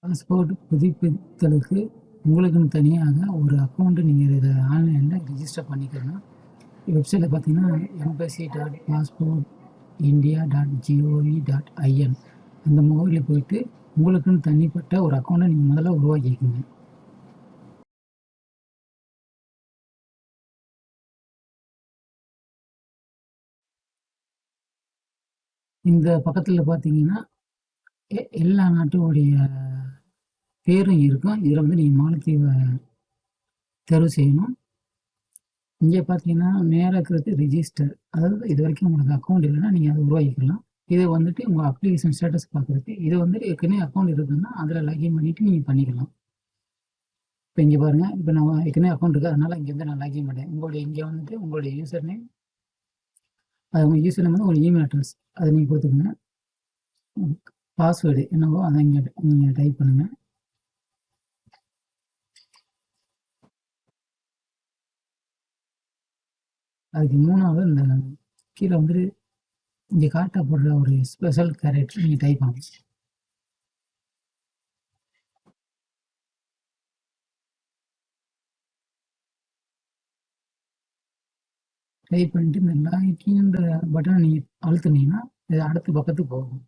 Passport புதுப்பித்தலுக்கு உங்களுக்குன்னு தனியாக ஒரு அக்கௌண்ட் நீங்கள் இதை ஆன்லைனில் ரிஜிஸ்டர் பண்ணிக்கலாம். வெப்சைட்டில் பார்த்தீங்கன்னா embassy.passportindia.gov.in அந்த முகவரியில் போயிட்டு உங்களுக்குன்னு தனிப்பட்ட ஒரு அக்கௌண்ட்டை நீங்கள் முதல்ல உருவாக்கிக்கோங்க. இந்த பக்கத்தில் பார்த்தீங்கன்னா எல்லா நாட்டுடைய பேரும் இருக்கும். இதில் வந்து நீங்கள் மாலத்தீவை தேர்வு செய்யணும். இங்கே பார்த்தீங்கன்னா மேலே இருக்கிறது ரிஜிஸ்டர், அதாவது இது வரைக்கும் உங்களுக்கு அக்கௌண்ட் இல்லைன்னா நீங்கள் அதை உருவாக்கிக்கலாம். இதை வந்துட்டு உங்கள் அப்ளிகேஷன் ஸ்டேட்டஸ் பார்க்குறதுக்கு இது வந்துட்டு ஏற்கனவே அக்கௌண்ட் இருக்குதுன்னா அதில் லாகின் பண்ணிவிட்டு நீங்கள் பண்ணிக்கலாம். இப்போ இங்கே பாருங்கள், இப்போ நான் ஏற்கனவே அக்கௌண்ட் இருக்குது, அதனால் இங்கேருந்து நான் லாகின் பண்ணேன். இங்கே வந்துட்டு உங்களுடைய யூசர் நேம், அது உங்கள் யூசர் நேம் வந்து உங்கள் இமெயில் அட்ரஸ் அதை நீங்கள் கொடுத்துக்கோங்க. பாஸ்வேர்டு என்னவோ அதை இங்கே நீங்கள் டைப் பண்ணுங்கள். அதுக்கு மூணாவது இந்த கீழே வந்துட்டு இங்கே காட்டப்படுற ஒரு ஸ்பெஷல் கேரக்டர் நீங்கள் டைப் பண்ணணும். டைப் பண்ணிட்டு இந்த லாகின்ற பட்டனை நீங்கள் அழுத்துனீங்கன்னா இது அடுத்த பக்கத்துக்கு போகும்.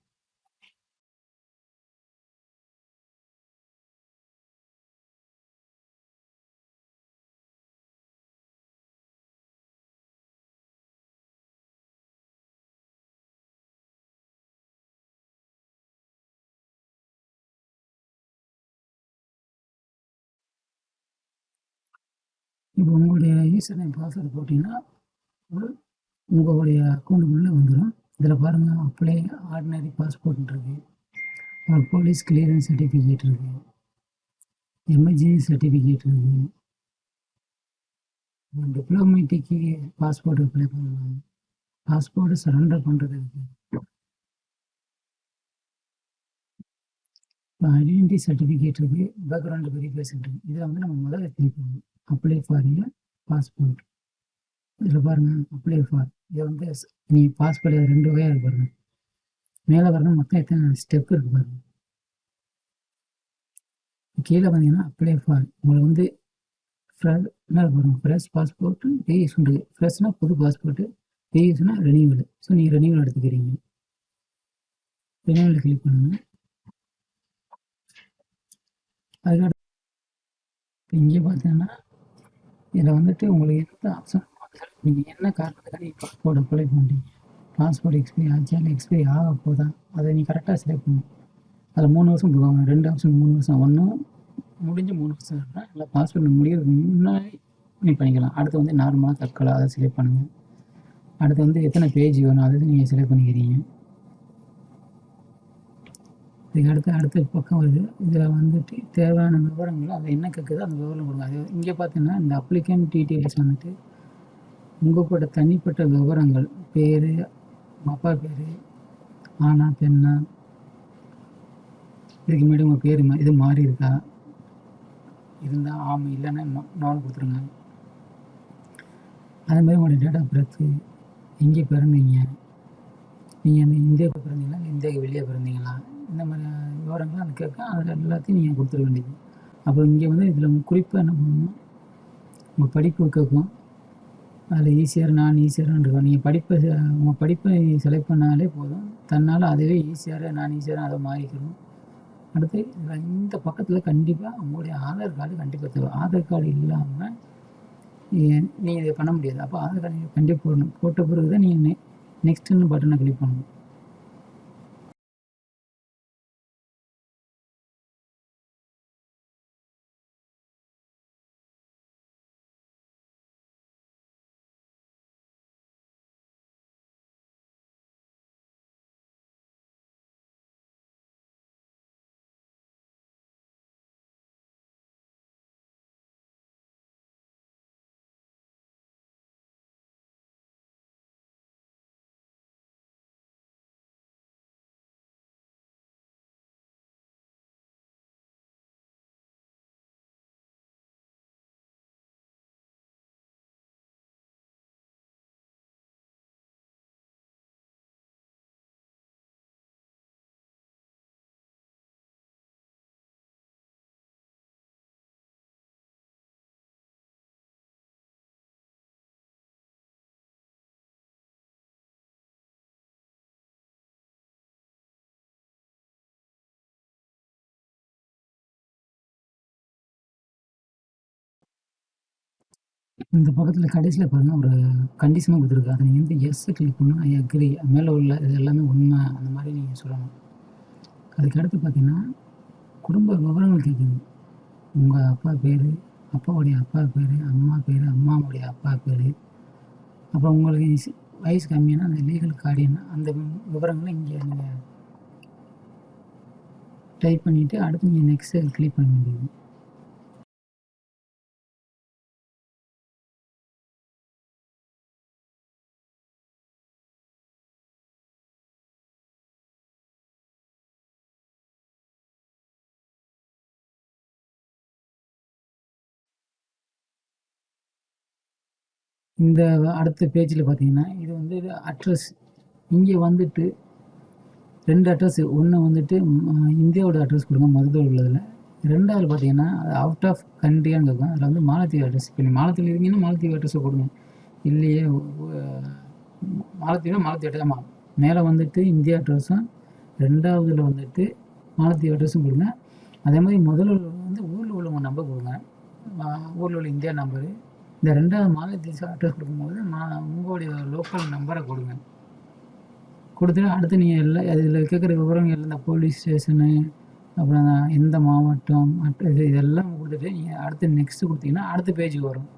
இப்போ உங்களுடைய யூசர் நேம் பாஸ்வேர்டு போட்டிங்கன்னா உங்களுடைய அக்கௌண்ட்டுக்குள்ளே வந்துடும். இதில் பாருங்கள், அப்ளை ஆர்டினரி பாஸ்போர்ட் இருக்குது, ஒரு போலீஸ் கிளியரன்ஸ் சர்டிஃபிகேட் இருக்குது, எமர்ஜென்சி சர்டிஃபிகேட் இருக்குது, டிப்ளமேட்டிக்கு பாஸ்போர்ட் அப்ளை பண்ணலாம், பாஸ்போர்ட்டு சரண்டர் பண்ணுறது இருக்குது, இப்போ ஐடென்டிட்டி சர்டிஃபிகேட் இருக்குது, பேக்ரவுண்ட் வெரிஃபிகேஷன் இருக்குது. இதை வந்து நம்ம முதல்ல கிளிக் பண்ணணும். அப்ளை ஃபார் பாஸ்போர்ட், இதில் பாருங்கள் அப்ளை ஃபார், இதை வந்து நீங்கள் பாஸ்போர்ட் 2 வகையாக இருக்கு பாருங்கள். மேலே வரணும் மொத்தம் எத்தனை ஸ்டெப் இருக்குது பாருங்கள். கீழே பார்த்தீங்கன்னா அப்ளை ஃபார் உங்களை வந்து என்ன வரும், ஃப்ரெஷ் பாஸ்போர்ட்டு ரீயூஸ் பண்ணுறது. ஃப்ரெஷ்னா புது பாஸ்போர்ட்டு, ரீயூஸ்னா ரெனியூவல். ஸோ நீங்கள் ரெனியூவல் எடுத்துக்கிறீங்க, ரெனியூவல் கிளிக் பண்ணுங்கள். அதுக்கடுத்து இங்கே பார்த்தீங்கன்னா இதில் வந்துட்டு உங்களுக்கு எந்த ஆப்ஷன் நீங்கள் என்ன காரணத்துக்காக பாஸ்போர்ட் அப்ளை பண்ணுறீங்க, பாஸ்போர்ட் எக்ஸ்பைரி ஆச்சா இல்லை எக்ஸ்பைரி ஆக போதா, அதை நீங்கள் கரெக்டாக செலக்ட் பண்ணணும். அதில் 3 வருஷம் போடுவாங்க, 2 ஆப்ஷன் 3 வருஷம், ஒன்று முடிஞ்சு 3 வருஷம் இருந்தால் இல்லை பாஸ்போர்ட் முடியறதுக்கு முன்னாடி நீங்கள் பண்ணிக்கலாம். அடுத்து வந்து நார்மலாக தற்கொலை அதை செலக்ட் பண்ணுங்கள். அடுத்து வந்து எத்தனை பேஜ் வேணும் அதை நீங்கள் செலக்ட் பண்ணிக்கிறீங்க. இதுக்கு அடுத்த பக்கம் வருது, இதில் வந்துட்டு தேவையான விவரங்கள் அதை என்ன கேட்குதோ அந்த விவரம் கொடுங்க. அது இங்கே பார்த்தீங்கன்னா இந்த அப்ளிகேண்ட் டீட்டெயில்ஸ் வந்துட்டு உங்களோட தனிப்பட்ட விவரங்கள், பேர், அப்பா பேர், ஆனா பெண்ணா, இதுக்கு முன்னாடி உங்கள் பேர் இது மாறி இருக்கா, இருந்தால் ஆமாம், இல்லைன்னா நோன்னு கொடுத்துருங்க. அதேமாதிரி உங்களுடைய டேட் ஆஃப் பர்த்து, எங்கே பிறந்தீங்க, நீங்கள் அந்த இந்தியாவுக்கு பிறந்தீங்களா இல்லை இந்தியாவுக்கு வெளியே பிறந்தீங்களா, இந்த மாதிரி விவரங்கள்லாம் அது கேட்க அதில் எல்லாத்தையும் நீங்கள் கொடுத்துட வேண்டியது. அப்புறம் இங்கே வந்து இதில் குறிப்பாக என்ன பண்ணணும்னா உங்கள் படிப்பு கேட்கும், அதில் ஈஸியாக நான் ஈஸியாக இருக்கும். நீங்கள் உங்கள் படிப்பை செலக்ட் பண்ணாலே போதும், தன்னால் அதுவே ஈஸியாக நான் ஈஸியாக அதை மாறிக்கிறோம். அடுத்து இந்த பக்கத்தில் கண்டிப்பாக உங்களுடைய ஆதார் கார்டு கண்டிப்பாக தேவை. ஆதார் கார்டு இல்லாமல் நீங்கள் இதை பண்ண முடியாது. அப்போ ஆதார் கார்டு கண்டிப்பாக போடணும். போட்ட பிறகு தான் நீங்கள் நெக்ஸ்ட்டுன்னு பட்டனை கிளிக் பண்ணணும். இந்த பக்கத்துல கடைசில பாருங்க ஒரு கண்டிஷனும் குடுத்துருக்கு. அத நீங்க வந்து எஸ் கிளிக் பண்ணா ஐ அக்ரி மேல உள்ள இது எல்லாமே உண்மை அந்த மாரி நீங்க சொல்லணும். அதுக்கு அடுத்து பார்த்தீங்கன்னா, குடும்ப விவரங்கள் கேட்குது. உங்க அப்பா பேரு, அப்பாவுடைய அப்பா பேரு, அம்மா பேரு, அம்மாவுடைய அப்பா பேரு, அப்புறம் உங்களுக்கு வயசு கம்மியானா அந்த லீகல் கார்டியன் அந்த விவரங்கள இங்க நீங்க டைப் பண்ணிட்டு, அடுத்து நீங்க நெக்ஸ்ட் கிளிக் பண்ண வேண்டியது. இந்த அடுத்த பேஜ்ல பார்த்தீங்கன்னா, இது வந்து அட்ரஸ். இங்க வந்துட்டு 2 அட்ரஸ். ஒண்ணு வந்துட்டு இந்தியாவோட அட்ரஸ் குடுங்க முதல்ல உள்ளதுல. 2வது பார்த்தீங்கன்னா, அவுட் ஆஃப் கண்ட்ரியான்னு கேட்கும். அதில வந்து மாலத்தீவு அட்ரஸ். இப்ப நீங்க மாலத்தீவுல இருக்கீங்கன்னா, மாலத்தீவு அட்ரஸ குடுங்க. இல்லையே மாலத்தீவுனா மாலத்தீவு அட்ரஸ் ஆமா. மேல வந்துட்டு இந்தியா அட்ரஸும், 2வதுல வந்துட்டு மாலத்தீவு அட்ரஸும் குடுங்க. அதே மாரி முதல்ல வந்து ஊர்ல உள்ளவங்க நம்பர் குடுங்க. அ ஊர்ல உள்ள இந்தியா நம்பரு. இந்த 2வது மாலத்தீவு அட்ரஸ் குடுக்கும்போது, உங்களுடைய லோக்கல் நம்பர குடுங்க. குடுத்துட்டு அடுத்து நீங்க அதில கேட்குற விவரங்கள் எல்லாம் இந்த போலீஸ் ஸ்டேஷனு, அப்புறம் எந்த மாவட்டம், இது இதெல்லாம் குடுத்துட்டு, நீங்க அடுத்து நெக்ஸ்ட் குடுத்தீங்கன்னா, அடுத்த பேஜுக்கு வரும்.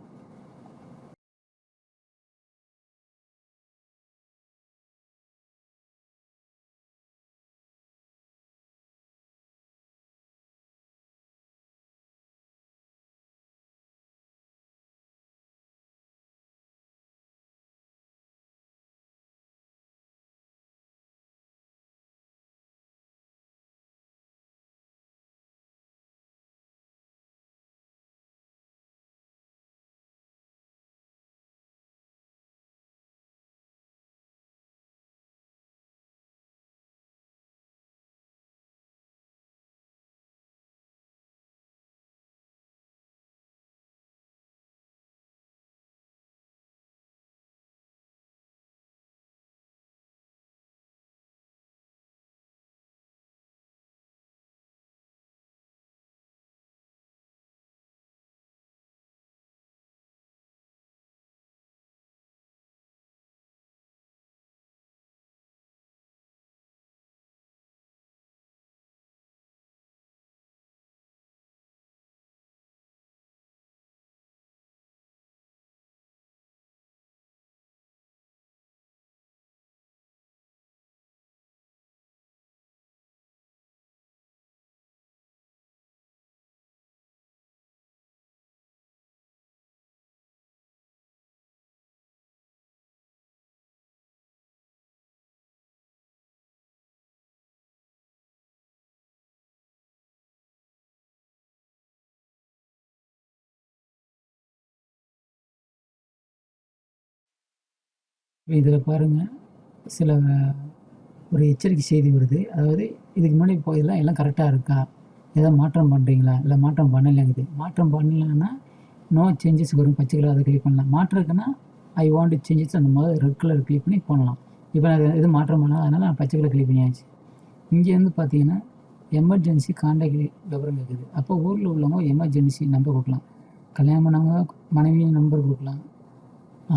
இதில பாருங்க, சில ஒரு எச்சரிக்கை செய்தி வருது. அதாவது இதுக்கு முன்னாடி போயதெல்லாம் எல்லாம் கரெக்ட்டா இருக்கா? ஏதாவது மாற்றம் பண்றீங்களா? இல்ல மாற்றம் பண்ணலைங்குது. மாற்றம் பண்ணலன்னா, நோ சேஞ்சஸ் வரும் பச்சை கலர் அத கிளிக் பண்ணலாம். மாற்றம் இருக்குன்னா, ஐ வாண்ட் டூ சேஞ்சஸ் அந்த முதல்ல ரெட் கலர் கிளிக் பண்ணி பண்ணலாம். இப்ப நான் எதுவும் மாற்றம் பண்ணல. அதனால நான் பச்சை கலர் கிளிக் பண்ணியாச்சு. இங்க வந்து பார்த்தீங்கன்னா, எமர்ஜென்சி கான்டாக்ட் விவரம் கேட்குது. அப்போ ஊர்ல உள்ளவங்க எமர்ஜென்சி நம்பர் குடுக்கலாம். கல்யாணம் பண்ணவங்க மனைவி நம்பர் குடுக்கலாம். ஆ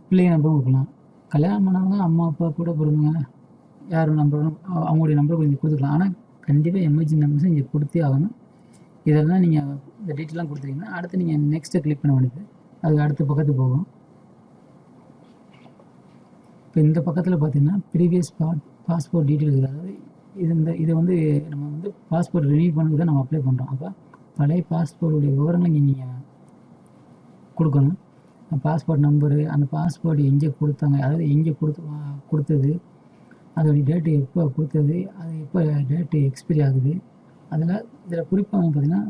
பிள்ளைங்க நம்பரும் குடுக்கலாம். கல்யாணம் பண்ணவங்க அம்மா, அப்பா, கூட பொறந்தவங்க யார் நம்பரும் அவங்களுடைய நம்பர் கொஞ்சம் குடுத்துக்கலாம். ஆனா, கண்டிப்பா எமர்ஜென்சி நம்பர்ஸ இங்க குடுத்தே ஆகணும். இதெல்லாம் நீங்க இந்த டீட்டெயில்லாம் குடுத்துட்டீங்கன்னா, அடுத்து நீங்க நெக்ஸ்ட் கிளிக் பண்ண வேண்டியது. அது அடுத்த பக்கத்துக்கு போகும். இப்ப இந்த பக்கத்துல பார்த்தீங்கன்னா, ப்ரீவியஸ் பாஸ்போர்ட் டீட்டெயில் இருக்குது. அதாவது இத வந்து நம்ம வந்து பாஸ்போர்ட் ரினியூ பண்ணதுக்கு தான் நம்ம அப்ளை பண்றோம். அப்ப பழைய பாஸ்போர்ட்டுடைய விவரங்கள இங்க நீங்க குடுக்கணும். பாஸ்போர்ட் நம்பரு, அந்த பாஸ்போர்ட் எங்கே குடுத்தாங்க, அதாவது எங்கே குடுத்தது, அதோடைய டேட்டு எப்போ குடுத்தது, அது எப்போ டேட்டு எக்ஸ்பைரி ஆகுது. அதில இதில குறிப்பா வந்து பார்த்தீங்கன்னா,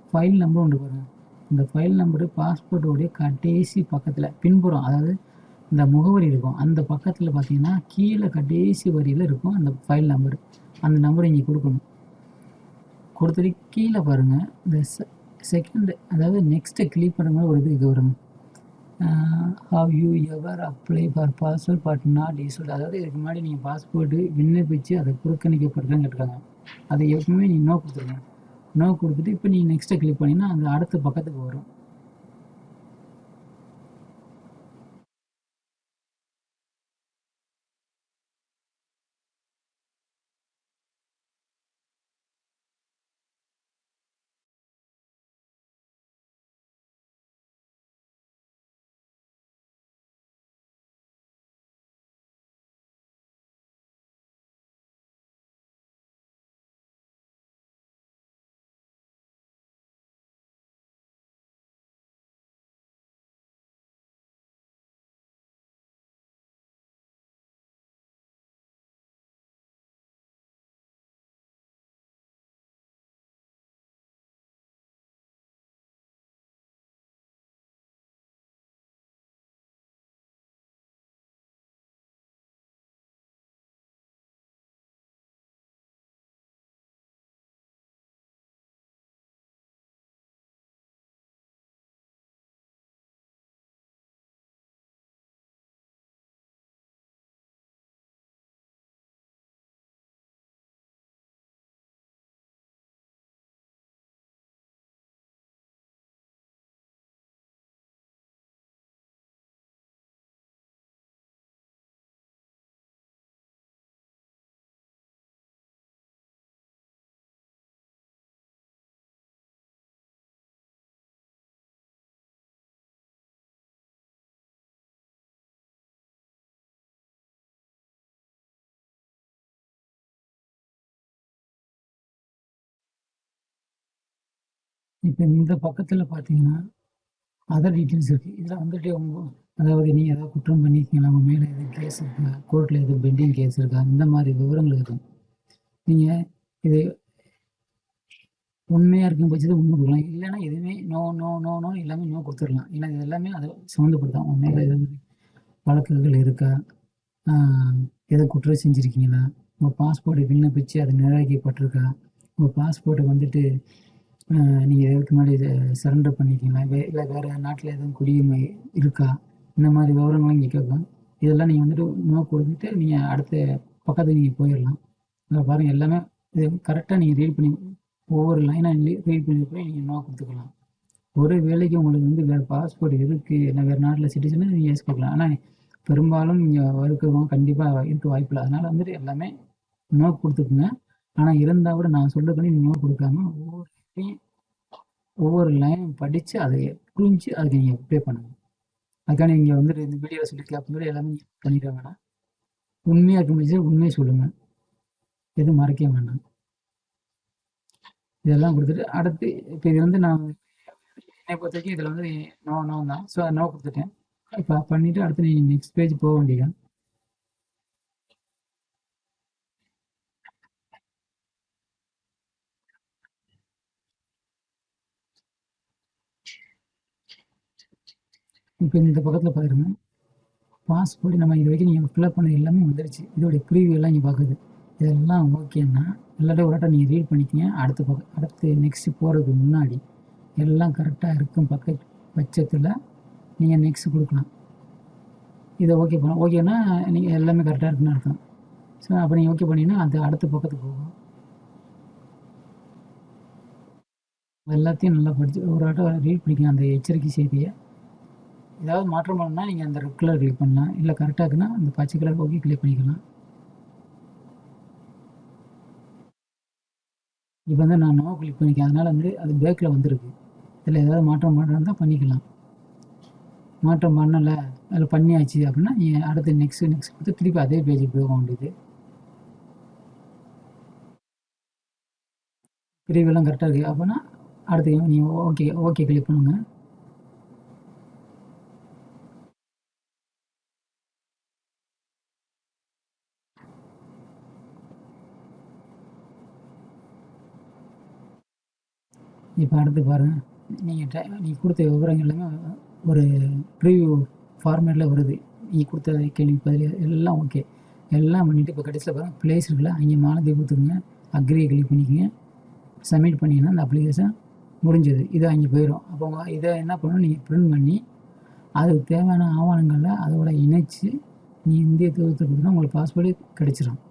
ஃபைல் நம்பர் ஒன்று பாருங்க. இந்த ஃபைல் நம்பரு பாஸ்போர்ட்டோடைய கடைசி பக்கத்தில பின்புறம், அதாவது இந்த முகவரி இருக்கும். அந்த பக்கத்தில பார்த்தீங்கன்னா, கீழ கடைசி வரியில இருக்கும் அந்த ஃபைல் நம்பரு. அந்த நம்பர இங்க குடுக்கணும். குடுத்துட்டு கீழ பாருங்க, இந்த செகண்ட் அதாவது நெக்ஸ்ட் கிளிக் பண்ணும்போது ஒரு இது வருங்க. How you ever apply for passport but not issued. அதாவது இதுக்கு முன்னாடி நீங்கள் பாஸ்போர்ட்டு விண்ணப்பிச்சு அதை புறக்கணிக்கப்பட்டிருக்கான்னு கேட்டிருக்காங்க. அதை எப்பவுமே நீங்கள் நோ கொடுத்துருங்க. நோ கொடுத்துட்டு இப்போ நீங்கள் நெக்ஸ்ட்டை கிளிக் பண்ணிங்கன்னா அந்த அடுத்த பக்கத்துக்கு வரும். இப்போ இந்த பக்கத்தில் பார்த்தீங்கன்னா அதர் டீட்டெயில்ஸ் இருக்குது. இதில் வந்துட்டு அதாவது நீங்கள் ஏதாவது குற்றம் பண்ணியிருக்கீங்களா, உங்கள் மேலே எதுவும் கேஸ் இருக்கா, கோர்ட்டில் எதுவும் பெண்டிங் கேஸ் இருக்கா, இந்த மாதிரி விவரங்கள் இருக்கும். நீங்கள் இது உண்மையாக இருக்கும் பட்சத்தில் உண்மை கொடுக்கலாம், இல்லைன்னா எதுவுமே நோ நோ நோ நோ எல்லாமே நோ கொடுத்துடலாம். ஏன்னா இது எல்லாமே அதை சம்மந்தப்படுத்தான். உன் மேலே எதாவது வழக்குகள் இருக்கா, எதுவும் குற்றம் செஞ்சுருக்கீங்களா, உங்கள் பாஸ்போர்ட்டை விண்ணப்பிச்சு அது நிராகரிக்கப்பட்டிருக்கா, உங்கள் பாஸ்போர்ட்டை வந்துட்டு நீங்கள் இதுக்கு முன்னாடி இதை சரண்டர் பண்ணியிருக்கீங்களா, இல்லை வேறு நாட்டில் எதுவும் குடியுரிமை இருக்கா, இந்த மாதிரி விவரங்கள்லாம் இங்கே கேட்கும். இதெல்லாம் நீங்கள் வந்துட்டு நோ கொடுத்துட்டு நீங்கள் அடுத்த பக்கத்துக்கு நீங்கள் போயிடலாம். அதில் பாருங்கள் எல்லாமே இது கரெக்டாக நீங்கள் ரீட் பண்ணி ஒவ்வொரு லைனாக ரீட் பண்ணி போய் நீங்கள் நோ கொடுத்துக்கலாம். ஒரு வேலைக்கு உங்களுக்கு வந்து வேறு பாஸ்போர்ட் இருக்குது, இல்லை வேறு நாட்டில் சிட்டிசன்னு நீங்கள் யூஸ் கொடுக்கலாம். ஆனால் பெரும்பாலும் இங்கே இருக்கிறவங்க கண்டிப்பாக இருக்க வாய்ப்பில்லை. அதனால் வந்துட்டு எல்லாமே நோ கொடுத்துக்குங்க. ஆனால் இருந்தால் கூட நான் சொல்கிறபடி நோ கொடுக்காம ஒவ்வொரு லைனும் படித்து அதை புரிஞ்சு அதுக்கு நீங்கள் அப்ளை பண்ணுங்கள். அதுக்கான நீங்கள் வந்துட்டு இந்த வீடியோவில் சொல்லியிருக்க அப்படி எல்லாமே பண்ணிட வேணாம். உண்மையாக இருக்க முடியாது உண்மையை சொல்லுங்கள், எதுவும் மறைக்க வேண்டாம். இதெல்லாம் கொடுத்துட்டு அடுத்து இப்போ இது வந்து நான் என்னை பொறுத்த வரைக்கும் இதில் வந்து நோ நோ தான். ஸோ நோ கொடுத்துட்டேன். இப்போ பண்ணிவிட்டு அடுத்து நீங்கள் நெக்ஸ்ட் பேஜ் போக வேண்டியதான். இப்போ இந்த பக்கத்தில் பாருங்க, பாஸ்போர்ட் நம்ம இது வரைக்கும் நீங்கள் ஃபில்அப் பண்ண எல்லாமே வந்துடுச்சு. இதோடைய ப்ரீவியூ எல்லாம் இங்கே பார்க்குது. இதெல்லாம் ஓகேன்னா எல்லாத்தையும் ஒரு நீங்கள் ரீட் பண்ணிக்கங்க. அடுத்து நெக்ஸ்ட்டு போகிறதுக்கு முன்னாடி எல்லாம் கரெக்டாக இருக்கும் பட்சத்தில் நீங்கள் நெக்ஸ்ட் கொடுக்கலாம். இதை ஓகே பண்ணலாம். ஓகேன்னா நீங்கள் எல்லாமே கரெக்டாக இருக்குன்னு அர்த்தம். ஸோ அப்போ நீங்கள் ஓகே பண்ணிங்கன்னா அது அடுத்த பக்கத்துக்கு போகும். எல்லாத்தையும் நல்லா படித்து ஒரு ஆட்டம் ரீட் பண்ணிக்கலாம். அந்த எச்சரிக்கை செய்தியை ஏதாவது மாற்றம் பண்ணணும்னா நீங்கள் அந்த ரெட் கலர் கிளிக் பண்ணலாம், இல்லை கரெக்டாக இருக்குன்னா அந்த பச்சை கலர் ஓகே கிளிக் பண்ணிக்கலாம். இப்போ வந்து நான் நோ கிளிக் பண்ணிக்கேன், அதனால் வந்து அது பேக்கில் வந்துருக்கு. இதில் ஏதாவது மாற்றம் பண்ணுறதா தான் பண்ணிக்கலாம். மாற்றம் பண்ணலை, அதில் பண்ணியாச்சு அப்படின்னா நீங்கள் அடுத்து நெக்ஸ்ட் கொடுத்து திருப்பி அதே பேஜுக்கு போக வேண்டியது. பிரிவெல்லாம் கரெக்டாக இருக்குது அப்படின்னா அடுத்து நீங்கள் ஓகே கிளிக் பண்ணுங்கள். இப்போ அடுத்து பாருங்கள், நீங்கள் கொடுத்த விவரங்கள் எல்லாமே ஒரு ப்ரீவியூ ஃபார்மேட்டில் வருது. நீங்கள் கொடுத்த கேள்வி பதில் எல்லாம் ஓகே, எல்லாம் பண்ணிவிட்டு இப்போ கடைசியில் பாருங்கள் ப்ளேஸ் இருக்குல்ல, அங்கே மாலத்தீவு கொடுத்துருங்க, அக்ரியை கிளிக் பண்ணிக்கோங்க. சப்மிட் பண்ணிங்கன்னா அந்த அப்ளிகேஷன் முடிஞ்சது. இது அங்கே போயிடும். அப்போ இதை என்ன பண்ணணும், நீங்கள் ப்ரிண்ட் பண்ணி அதுக்கு தேவையான ஆவணங்களில் அதோட இணைச்சி நீ இந்திய தூதரகத்துக்கு கொடுத்தா உங்களுக்கு பாஸ்போர்ட் கிடச்சிடும்.